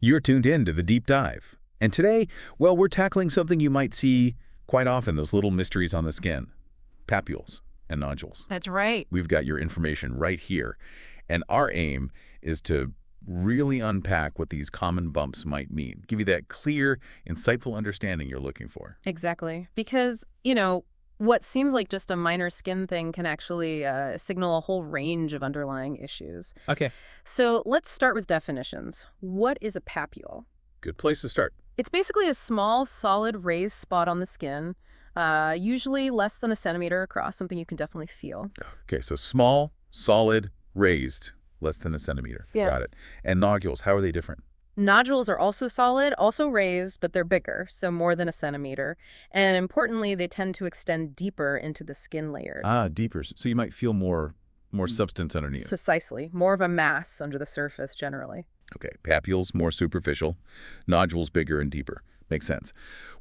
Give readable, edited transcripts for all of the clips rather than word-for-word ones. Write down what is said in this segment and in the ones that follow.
You're tuned in to The Deep Dive. And today, well, we're tackling something you might see quite often, those little mysteries on the skin, papules and nodules. That's right. We've got your information right here. And our aim is to really unpack what these common bumps might mean, give you that clear, insightful understanding you're looking for. Exactly. Because, what seems like just a minor skin thing can actually signal a whole range of underlying issues. Okay. So let's start with definitions. What is a papule? Good place to start. It's basically a small, solid, raised spot on the skin, usually less than a centimeter across, something you can definitely feel. Okay, so small, solid, raised, less than a centimeter. Yeah. Got it. And nodules, how are they different? Nodules are also solid, also raised, but they're bigger, so more than a centimeter. And importantly, they tend to extend deeper into the skin layer. Ah, deeper. So you might feel more substance underneath. Precisely. More of a mass under the surface, generally. Okay, papules more superficial, nodules bigger and deeper. Makes sense.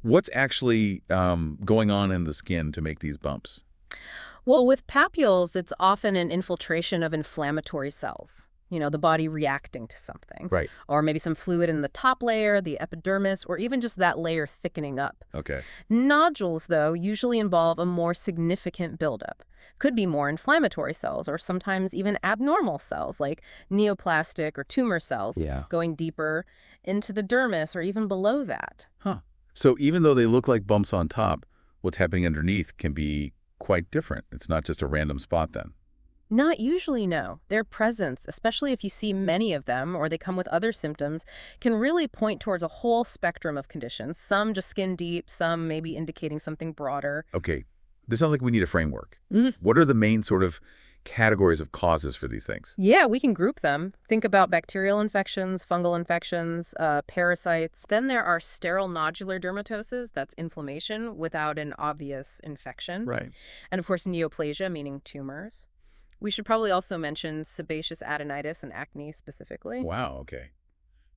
What's actually going on in the skin to make these bumps? Well, with papules, it's often an infiltration of inflammatory cells. The body reacting to something. Right. Or maybe some fluid in the top layer, the epidermis, or even just that layer thickening up. Okay. Nodules, though, usually involve a more significant buildup. Could be more inflammatory cells, or sometimes even abnormal cells like neoplastic or tumor cells going deeper into the dermis or even below that. Huh. So even though they look like bumps on top, what's happening underneath can be quite different. It's not just a random spot then. Not usually, no. Their presence, especially if you see many of them or they come with other symptoms, can really point towards a whole spectrum of conditions. Some just skin deep, some maybe indicating something broader. Okay. This sounds like we need a framework. What are the main sort of categories of causes for these things? Yeah, we can group them. Think about bacterial infections, fungal infections, parasites. Then there are sterile nodular dermatosis, that's inflammation without an obvious infection. Right. And of course, neoplasia, meaning tumors. We should probably also mention sebaceous adenitis and acne specifically. Wow, okay.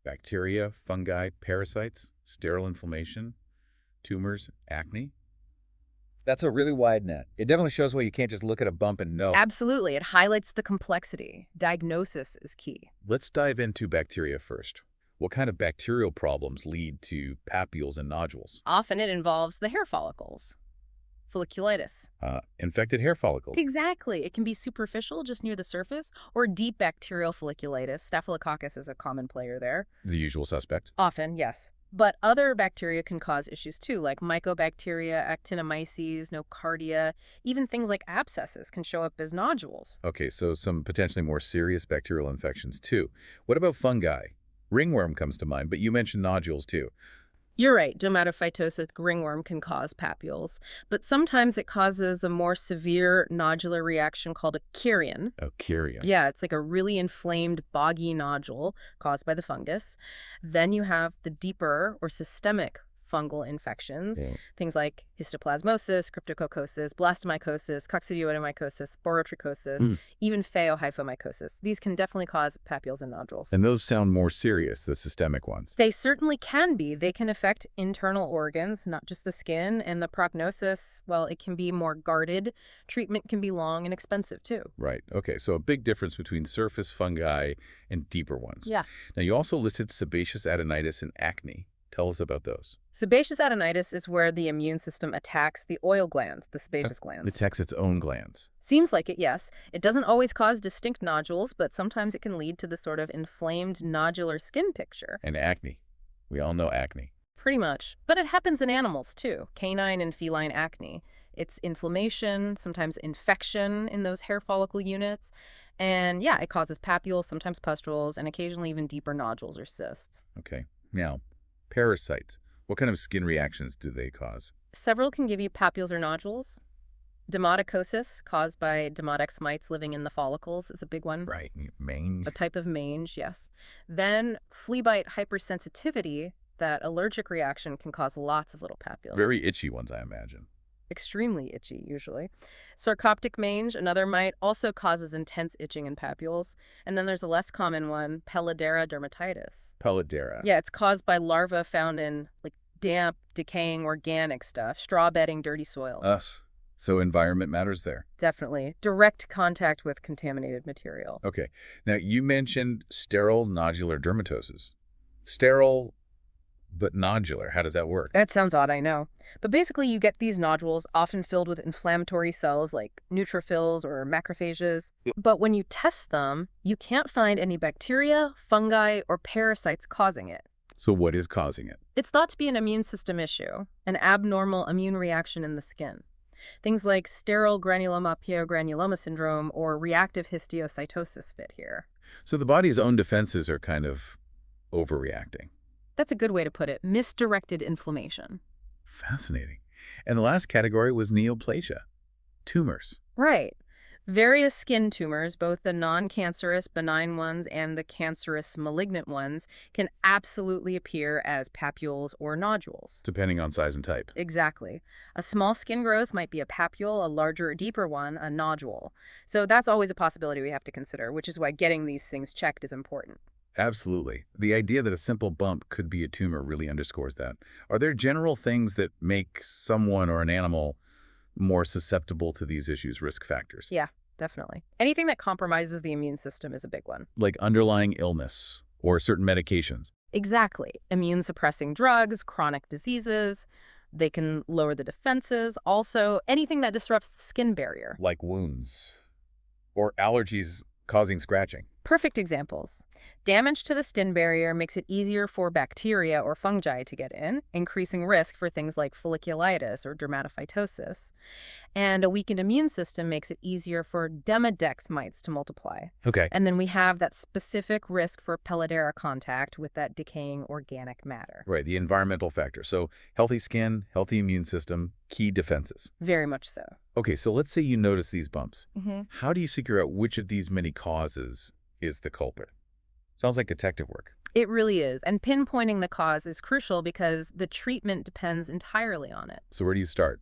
Bacteria, fungi, parasites, sterile inflammation, tumors, acne. That's a really wide net. It definitely shows why you can't just look at a bump and know. Absolutely. It highlights the complexity. Diagnosis is key. Let's dive into bacteria first. What kind of bacterial problems lead to papules and nodules? Often it involves the hair follicles. Folliculitis. Infected hair follicles. Exactly. It can be superficial, just near the surface, or deep bacterial folliculitis. Staphylococcus is a common player there. The usual suspect. Often, yes. But other bacteria can cause issues too, like mycobacteria, actinomyces, nocardia. Even things like abscesses can show up as nodules. Okay, so some potentially more serious bacterial infections too. What about fungi? Ringworm comes to mind, but you mentioned nodules too. You're right, dermatophytosis ringworm can cause papules, but sometimes it causes a more severe nodular reaction called a curion. Oh, curion. Yeah, it's like a really inflamed, boggy nodule caused by the fungus. Then you have the deeper or systemic fungal infections, things like histoplasmosis, cryptococcosis, blastomycosis, coccidioidomycosis, sporotrichosis, even phaeohyphomycosis. These can definitely cause papules and nodules. And those sound more serious, the systemic ones. They certainly can be. They can affect internal organs, not just the skin, and the prognosis, well, it can be more guarded. Treatment can be long and expensive, too. Right. Okay, so a big difference between surface fungi and deeper ones. Yeah. Now, you also listed sebaceous adenitis and acne. Tell us about those. Sebaceous adenitis is where the immune system attacks the oil glands, the sebaceous glands. It attacks its own glands. Seems like it, yes. It doesn't always cause distinct nodules, but sometimes it can lead to the sort of inflamed nodular skin picture. And acne. We all know acne. Pretty much. But it happens in animals, too. Canine and feline acne. It's inflammation, sometimes infection in those hair follicle units. And yeah, it causes papules, sometimes pustules, and occasionally even deeper nodules or cysts. Okay. Now, parasites. What kind of skin reactions do they cause? Several can give you papules or nodules. Demodicosis, caused by demodex mites living in the follicles, is a big one. Right. Mange. A type of mange, yes. Then flea bite hypersensitivity, that allergic reaction can cause lots of little papules. Very itchy ones, I imagine. Extremely itchy, usually. Sarcoptic mange, another mite, also causes intense itching and papules. And then there's a less common one, Pellidera dermatitis. Pellidera. Yeah, it's caused by larvae found in damp, decaying organic stuff, straw bedding, dirty soil. So environment matters there. Definitely. Direct contact with contaminated material. Okay. Now, you mentioned sterile nodular dermatosis. Sterile but nodular. How does that work? That sounds odd, I know. But basically, you get these nodules often filled with inflammatory cells like neutrophils or macrophages. Yeah. But when you test them, you can't find any bacteria, fungi, or parasites causing it. So what is causing it? It's thought to be an immune system issue, an abnormal immune reaction in the skin. Things like sterile granuloma piegranuloma syndrome or reactive histiocytosis fit here. So the body's own defenses are kind of overreacting. That's a good way to put it. Misdirected inflammation. Fascinating. And the last category was neoplasia, tumors. Right. Various skin tumors, both the non-cancerous benign ones and the cancerous malignant ones, can absolutely appear as papules or nodules. Depending on size and type. Exactly. A small skin growth might be a papule, a larger, deeper one, a nodule. So that's always a possibility we have to consider, which is why getting these things checked is important. Absolutely. The idea that a simple bump could be a tumor really underscores that. Are there general things that make someone or an animal more susceptible to these issues, risk factors? Yeah, definitely. Anything that compromises the immune system is a big one. Like underlying illness or certain medications. Exactly. Immune suppressing drugs, chronic diseases, they can lower the defenses. Also, anything that disrupts the skin barrier. Like wounds or allergies causing scratching. Perfect examples. Damage to the skin barrier makes it easier for bacteria or fungi to get in, increasing risk for things like folliculitis or dermatophytosis. And a weakened immune system makes it easier for demodex mites to multiply. Okay. And then we have that specific risk for pelladera contact with that decaying organic matter. Right, the environmental factor. So healthy skin, healthy immune system, key defenses. Very much so. Okay, so let's say you notice these bumps. Mm-hmm. How do you figure out which of these many causes is the culprit? Sounds like detective work. It really is. And pinpointing the cause is crucial because the treatment depends entirely on it. So where do you start?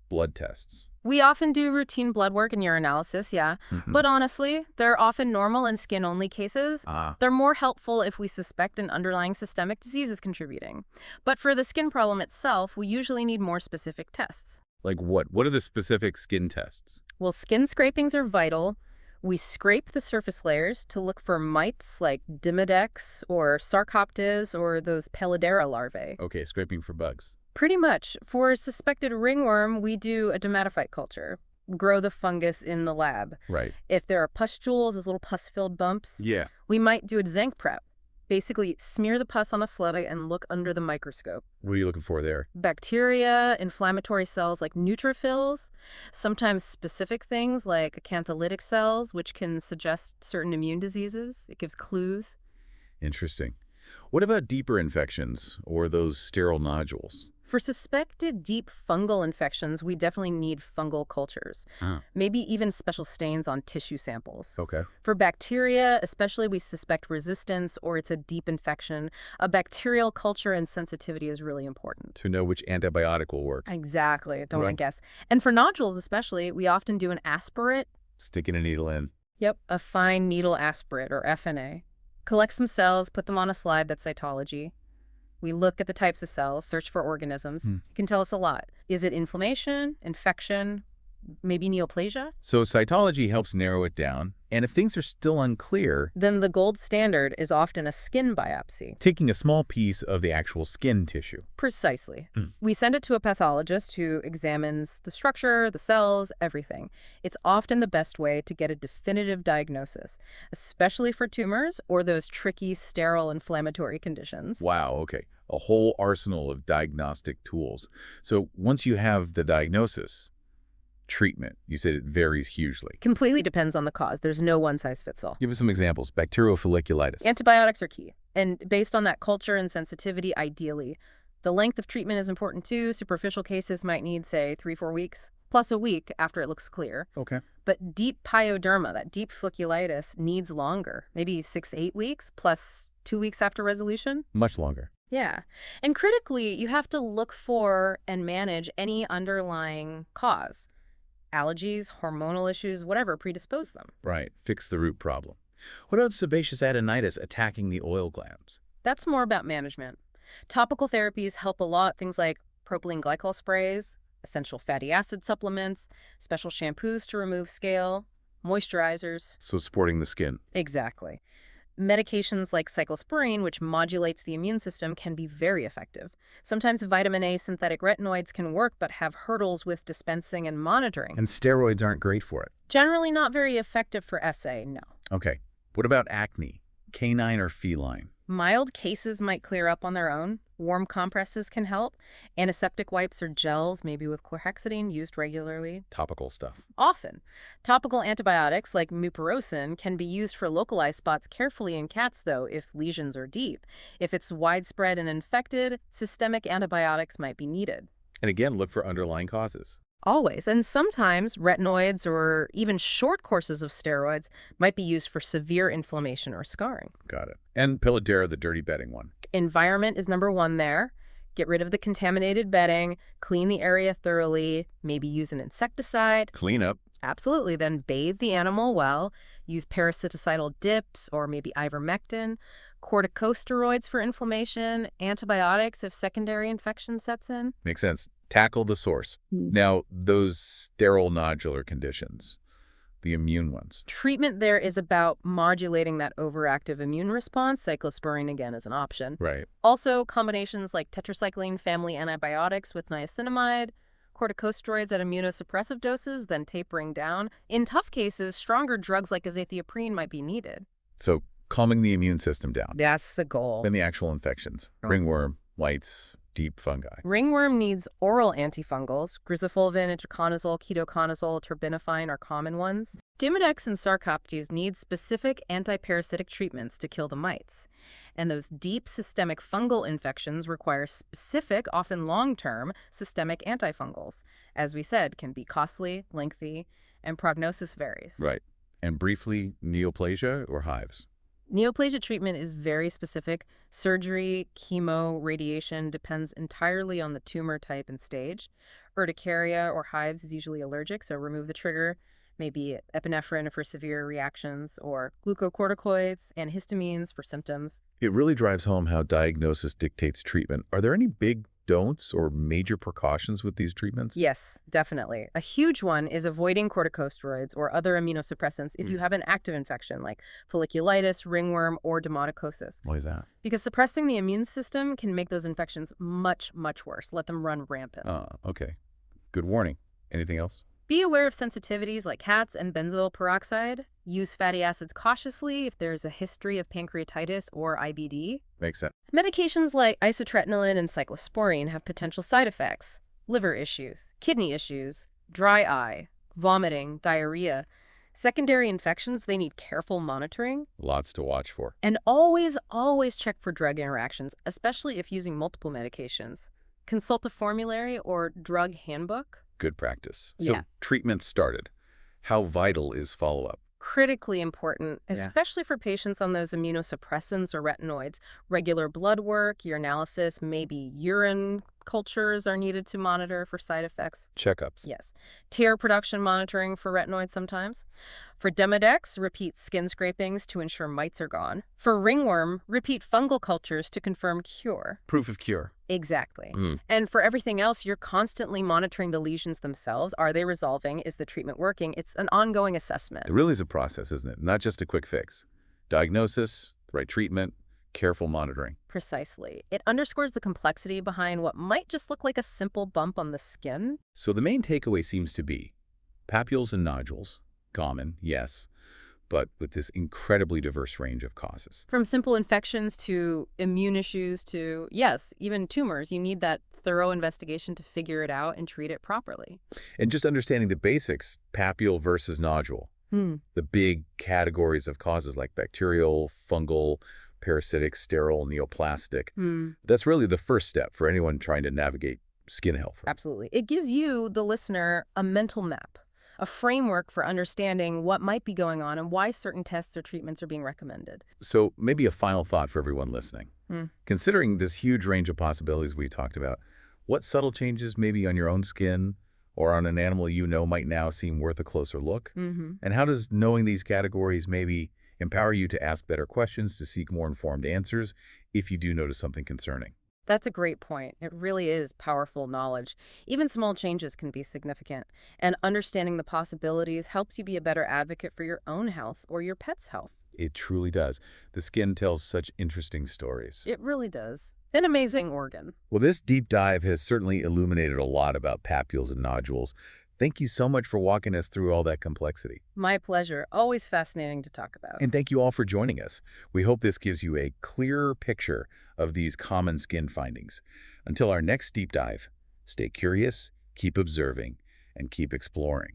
Blood tests. We often do routine blood work and urinalysis, yeah. But honestly, they're often normal in skin-only cases. They're more helpful if we suspect an underlying systemic disease is contributing. But for the skin problem itself, we usually need more specific tests. Like what? What are the specific skin tests? Well, skin scrapings are vital. We scrape the surface layers to look for mites like demodex or sarcoptes or those pelladera larvae. Okay, scraping for bugs. Pretty much. For a suspected ringworm, we do a dermatophyte culture, grow the fungus in the lab. Right. If there are pustules, those little pus-filled bumps, Yeah. we might do a zinc prep. Basically, smear the pus on a slug and look under the microscope. What are you looking for there? Bacteria, inflammatory cells like neutrophils, sometimes specific things like acantholytic cells, which can suggest certain immune diseases. It gives clues. Interesting. What about deeper infections or those sterile nodules? For suspected deep fungal infections, we definitely need fungal cultures, maybe even special stains on tissue samples. Okay. For bacteria, especially we suspect resistance or it's a deep infection, a bacterial culture and sensitivity is really important. To know which antibiotic will work. Exactly. Don't want Right. to guess. And for nodules especially, we often do an aspirate. Sticking a needle in. Yep, a fine needle aspirate or FNA. Collect some cells, put them on a slide, that's cytology. We look at the types of cells, search for organisms. It can tell us a lot. Is it inflammation, infection, maybe neoplasia? So cytology helps narrow it down. And if things are still unclear, Then the gold standard is often a skin biopsy. taking a small piece of the actual skin tissue. Precisely. We send it to a pathologist who examines the structure, the cells, everything. It's often the best way to get a definitive diagnosis, especially for tumors or those tricky, sterile, inflammatory conditions. Wow, okay. A whole arsenal of diagnostic tools. So once you have the diagnosis, treatment, you said it varies hugely. Completely depends on the cause. There's no one-size-fits-all. Give us some examples. Bacterial folliculitis. Antibiotics are key. And based on that culture and sensitivity, ideally. The length of treatment is important too. Superficial cases might need, say, 3-4 weeks, plus a week after it looks clear. Okay. But deep pyoderma, that deep folliculitis, needs longer, maybe 6-8 weeks, plus 2 weeks after resolution. Much longer. Yeah. And critically, you have to look for and manage any underlying cause. Allergies, hormonal issues, whatever predispose them. Right. Fix the root problem. What about sebaceous adenitis attacking the oil glands? That's more about management. Topical therapies help a lot, things like propylene glycol sprays, essential fatty acid supplements, special shampoos to remove scale, moisturizers. So supporting the skin. Exactly. Medications like cyclosporine, which modulates the immune system, can be very effective. Sometimes vitamin A synthetic retinoids can work but have hurdles with dispensing and monitoring. And steroids aren't great for it. Generally not very effective for SA, no. Okay. What about acne? Canine or feline? Mild cases might clear up on their own. Warm compresses can help. Antiseptic wipes or gels, maybe with chlorhexidine, used regularly. Topical stuff. Often. Topical antibiotics like mupirocin can be used for localized spots carefully in cats, though, if lesions are deep. If it's widespread and infected, systemic antibiotics might be needed. And again, look for underlying causes. Always. And sometimes retinoids or even short courses of steroids might be used for severe inflammation or scarring. Got it. And Pilodera, the dirty bedding one. Environment is number one there. Get rid of the contaminated bedding, clean the area thoroughly, maybe use an insecticide. Clean up. Absolutely. Then bathe the animal well. Use parasiticidal dips or maybe ivermectin. Corticosteroids for inflammation. Antibiotics if secondary infection sets in. Makes sense. Tackle the source. Now, those sterile nodular conditions, the immune ones. Treatment there is about modulating that overactive immune response. Cyclosporine, again, is an option. Right. Also, combinations like tetracycline family antibiotics with niacinamide, corticosteroids at immunosuppressive doses, then tapering down. In tough cases, stronger drugs like azathioprine might be needed. So calming the immune system down. That's the goal. And the actual infections. Ringworm, whites, deep fungi. Ringworm needs oral antifungals. Grisafulvin, itraconazole, ketoconazole, terbinafine are common ones. Demodex and Sarcoptes need specific antiparasitic treatments to kill the mites. And those deep systemic fungal infections require specific, often long-term, systemic antifungals. As we said, can be costly, lengthy, and prognosis varies. Right. And briefly, neoplasia or hives. Neoplasia treatment is very specific. Surgery, chemo, radiation depends entirely on the tumor type and stage. Urticaria or hives is usually allergic, so remove the trigger. Maybe epinephrine for severe reactions, or glucocorticoids, antihistamines for symptoms. It really drives home how diagnosis dictates treatment. Are there any big don'ts or major precautions with these treatments? Yes, definitely. A huge one is avoiding corticosteroids or other immunosuppressants if you have an active infection like folliculitis, ringworm, or demodicosis. Why is that? Because suppressing the immune system can make those infections much, much worse. Let them run rampant. Okay. Good warning. Anything else? Be aware of sensitivities like cats and benzoyl peroxide. Use fatty acids cautiously if there's a history of pancreatitis or IBD. Makes sense. Medications like isotretinoin and cyclosporine have potential side effects: liver issues, kidney issues, dry eye, vomiting, diarrhea. Secondary infections, they need careful monitoring. Lots to watch for. And always, always check for drug interactions, especially if using multiple medications. Consult a formulary or drug handbook. Good practice. So Yeah. treatment started. How vital is follow-up? Critically important, especially for patients on those immunosuppressants or retinoids. Regular blood work, urinalysis, maybe urine cultures are needed to monitor for side effects. Checkups. Yes. Tear production monitoring for retinoids sometimes. For Demodex, repeat skin scrapings to ensure mites are gone. For ringworm, repeat fungal cultures to confirm cure. Proof of cure. Exactly. And for everything else, you're constantly monitoring the lesions themselves. Are they resolving? Is the treatment working? It's an ongoing assessment. It really is a process, isn't it? Not just a quick fix. Diagnosis, right treatment, careful monitoring. Precisely. It underscores the complexity behind what might just look like a simple bump on the skin. So the main takeaway seems to be papules and nodules, common, yes, but with this incredibly diverse range of causes. From simple infections to immune issues to, yes, even tumors, you need that thorough investigation to figure it out and treat it properly. And just understanding the basics, papule versus nodule, the big categories of causes like bacterial, fungal, parasitic, sterile, neoplastic. That's really the first step for anyone trying to navigate skin health. Absolutely. It gives you, the listener, a mental map, a framework for understanding what might be going on and why certain tests or treatments are being recommended. So maybe a final thought for everyone listening. Considering this huge range of possibilities we talked about, what subtle changes maybe on your own skin or on an animal you know might now seem worth a closer look? And how does knowing these categories maybe empower you to ask better questions, to seek more informed answers if you do notice something concerning? That's a great point. It really is powerful knowledge. Even small changes can be significant. And understanding the possibilities helps you be a better advocate for your own health or your pet's health. It truly does. The skin tells such interesting stories. It really does. An amazing organ. Well, this deep dive has certainly illuminated a lot about papules and nodules. Thank you so much for walking us through all that complexity. My pleasure. Always fascinating to talk about. And thank you all for joining us. We hope this gives you a clearer picture of these common skin findings. Until our next deep dive, stay curious, keep observing, and keep exploring.